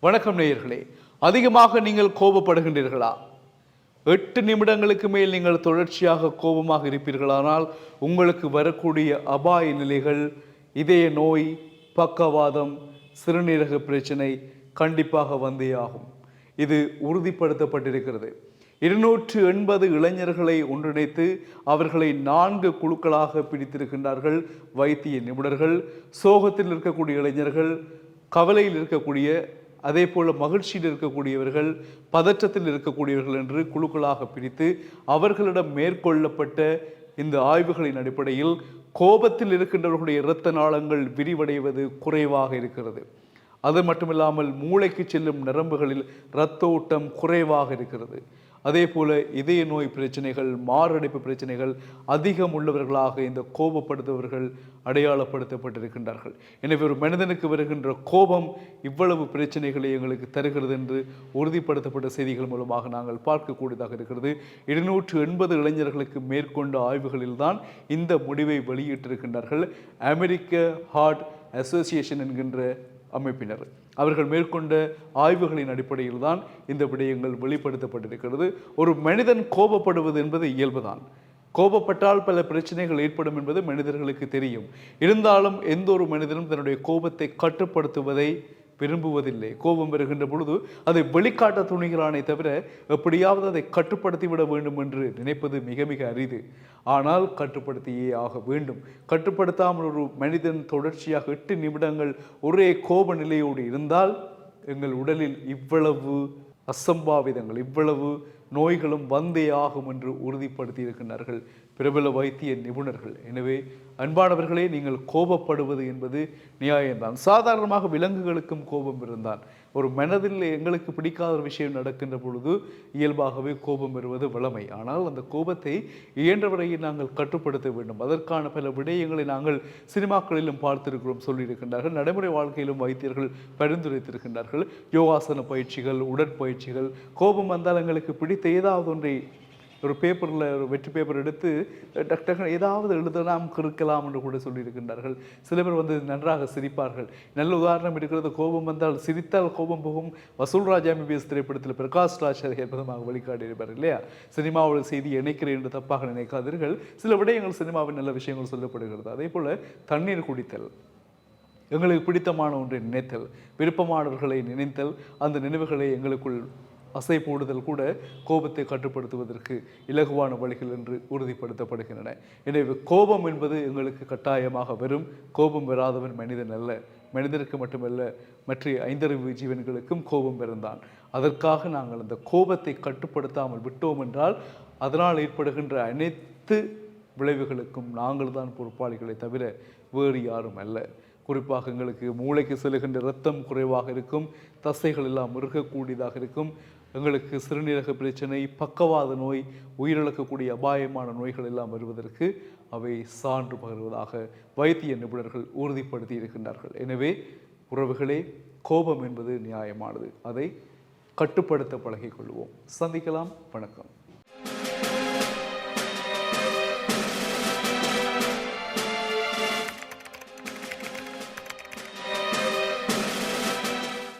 வணக்கம் நேயர்களே. அதிகமாக நீங்கள் கோபப்படுகின்றீர்களா? 8 நிமிடங்களுக்கு மேல் நீங்கள் தொடர்ச்சியாக கோபமாக இருப்பீர்களானால் உங்களுக்கு வரக்கூடிய அபாய நிலைகள் இதய நோய், பக்கவாதம், சிறுநீரக பிரச்சனை கண்டிப்பாக வந்தே ஆகும். இது உறுதிப்படுத்தப்பட்டிருக்கிறது. 280 இளைஞர்களை ஒன்றிணைத்து அவர்களை 4 குழுக்களாக பிடித்திருக்கின்றார்கள் வைத்திய நிபுணர்கள். சோகத்தில் இருக்கக்கூடிய இளைஞர்கள், கவலையில் இருக்கக்கூடிய, அதே போல மகிழ்ச்சியில் இருக்கக்கூடியவர்கள், பதற்றத்தில் இருக்கக்கூடியவர்கள் என்று குழுக்களாக பிரித்து அவர்களிடம் மேற்கொள்ளப்பட்ட இந்த ஆய்வுகளின் அடிப்படையில் கோபத்தில் இருக்கின்றவர்களுடைய இரத்த நாளங்கள் விரிவடைவது குறைவாக இருக்கிறது. அது மட்டுமில்லாமல் மூளைக்கு செல்லும் நரம்புகளில் இரத்த ஓட்டம் குறைவாக இருக்கிறது. அதே போல இதய நோய் பிரச்சனைகள், மாரடைப்பு பிரச்சனைகள் அதிகம் உள்ளவர்களாக இந்த கோபப்படுத்துபவர்கள் அடையாளப்படுத்தப்பட்டிருக்கின்றார்கள். எனவே ஒரு மனிதனுக்கு வருகின்ற கோபம் இவ்வளவு பிரச்சனைகளை எங்களுக்கு தருகிறது என்று உறுதிப்படுத்தப்பட்ட செய்திகள் மூலமாக நாங்கள் பார்க்கக்கூடியதாக இருக்கிறது. 280 இளைஞர்களுக்கு மேற்கொண்ட ஆய்வுகளில்தான் இந்த முடிவை வெளியிட்டிருக்கின்றார்கள். அமெரிக்க ஹார்ட் அசோசியேஷன் என்கின்ற அமைப்பினர் அவர்கள் மேற்கொண்ட ஆய்வுகளின் அடிப்படையில் தான் இந்த விடயங்கள் வெளிப்படுத்தப்பட்டிருக்கிறது. ஒரு மனிதன் கோபப்படுவது என்பது இயல்புதான். கோபப்பட்டால் பல பிரச்சனைகள் ஏற்படும் என்பது மனிதர்களுக்கு தெரியும். இருந்தாலும் எந்த ஒரு மனிதனும் தன்னுடைய கோபத்தை கட்டுப்படுத்துவதை விரும்புவதில்லை. கோபம் வருகின்ற பொழுது அதை வெளிக்காட்ட துணிகிறானே தவிர எப்படியாவது அதை கட்டுப்படுத்தி விட வேண்டும் என்று நினைப்பது மிக மிக அரிது. ஆனால் கட்டுப்படுத்தியே ஆக வேண்டும். கட்டுப்படுத்தாமல் ஒரு மனிதன் தொடர்ச்சியாக 8 நிமிடங்கள் ஒரே கோப நிலையோடு இருந்தால் எங்கள் உடலில் இவ்வளவு அசம்பாவிதங்கள், இவ்வளவு நோய்களும் வந்தே ஆகும் என்று உறுதிப்படுத்தி இருக்கின்றார்கள் பிரபல வைத்திய நிபுணர்கள். எனவே அன்பானவர்களே, நீங்கள் கோபப்படுவது என்பது நியாயம்தான். சாதாரணமாக விலங்குகளுக்கும் கோபம் இருந்தால், ஒரு மனதில் எங்களுக்கு பிடிக்காத ஒரு விஷயம் நடக்கின்ற பொழுது இயல்பாகவே கோபம் வருவது வழமை. ஆனால் அந்த கோபத்தை இயன்றவரையில் நாங்கள் கட்டுப்படுத்த வேண்டும். அதற்கான பல விடயங்களை நாங்கள் சினிமாக்களிலும் பார்த்திருக்கிறோம், சொல்லியிருக்கின்றார்கள். நடைமுறை வாழ்க்கையிலும் வைத்தியர்கள் பரிந்துரைத்திருக்கின்றார்கள். யோகாசன பயிற்சிகள், உடற்பயிற்சிகள். கோபம் வந்தால் எங்களுக்கு பிடித்த ஏதாவது ஒன்றை ஒரு பேப்பரில், ஒரு வெற்றி பேப்பர் எடுத்து டக்கு ஏதாவது எழுதலாம், கிறுக்கலாம் என்று கூட சொல்லியிருக்கின்றார்கள். சில பேர் வந்து நன்றாக சிரிப்பார்கள். நல்ல உதாரணம் இருக்கிறது. கோபம் வந்தால் சிரித்தால் கோபம் போகும். வசூல் ராஜா MBBS திரைப்படத்தில் பிரகாஷ் ராஜ் அற்புதமாக வெளிக்காட்டி இருப்பார் இல்லையா? சினிமாவோட செய்தி இணைக்கிறேன் என்று தப்பாக நினைக்காதீர்கள். சில விடயங்கள் சினிமாவின் நல்ல விஷயங்கள் சொல்லப்படுகிறது. அதே போல் தண்ணீர் குடித்தல், எங்களுக்கு பிடித்தமான ஒன்றை நினைத்தல், விருப்பமானவர்களை நினைத்தல், அந்த நினைவுகளை எங்களுக்குள் அசை போடுதல் கூட கோபத்தை கட்டுப்படுத்துவதற்கு இலகுவான வழிகள் என்று உறுதிப்படுத்தப்படுகின்றன. எனவே கோபம் என்பது எங்களுக்கு கட்டாயமாக வரும். கோபம் வராதவன் மனிதன் அல்ல. மனிதனுக்கு மட்டுமல்ல, மற்ற 5 ஜீவன்களுக்கும் கோபம் இருந்தான். அதற்காக நாங்கள் அந்த கோபத்தை கட்டுப்படுத்தாமல் விட்டோம் என்றால் அதனால் ஏற்படுகின்ற அனைத்து விளைவுகளுக்கும் நாங்கள் தான் பொறுப்பாளிகளை தவிர வேறு யாரும் அல்ல. குறிப்பாக எங்களுக்கு மூளைக்கு செல்லுகின்ற இரத்தம் குறைவாக இருக்கும், தசைகள் எல்லாம் இறுகக்கூடியதாக இருக்கும், எங்களுக்கு சிறுநீரக பிரச்சனை, பக்கவாத நோய், உயிரிழக்கக்கூடிய அபாயமான நோய்கள் எல்லாம் வருவதற்கு அவை சான்று பகர்வதாக வைத்திய நிபுணர்கள் உறுதிப்படுத்தி இருக்கின்றார்கள். எனவே உறவுகளே, கோபம் என்பது நியாயமானது. அதை கட்டுப்படுத்த பழகிக் கொள்வோம். சந்திக்கலாம். வணக்கம்.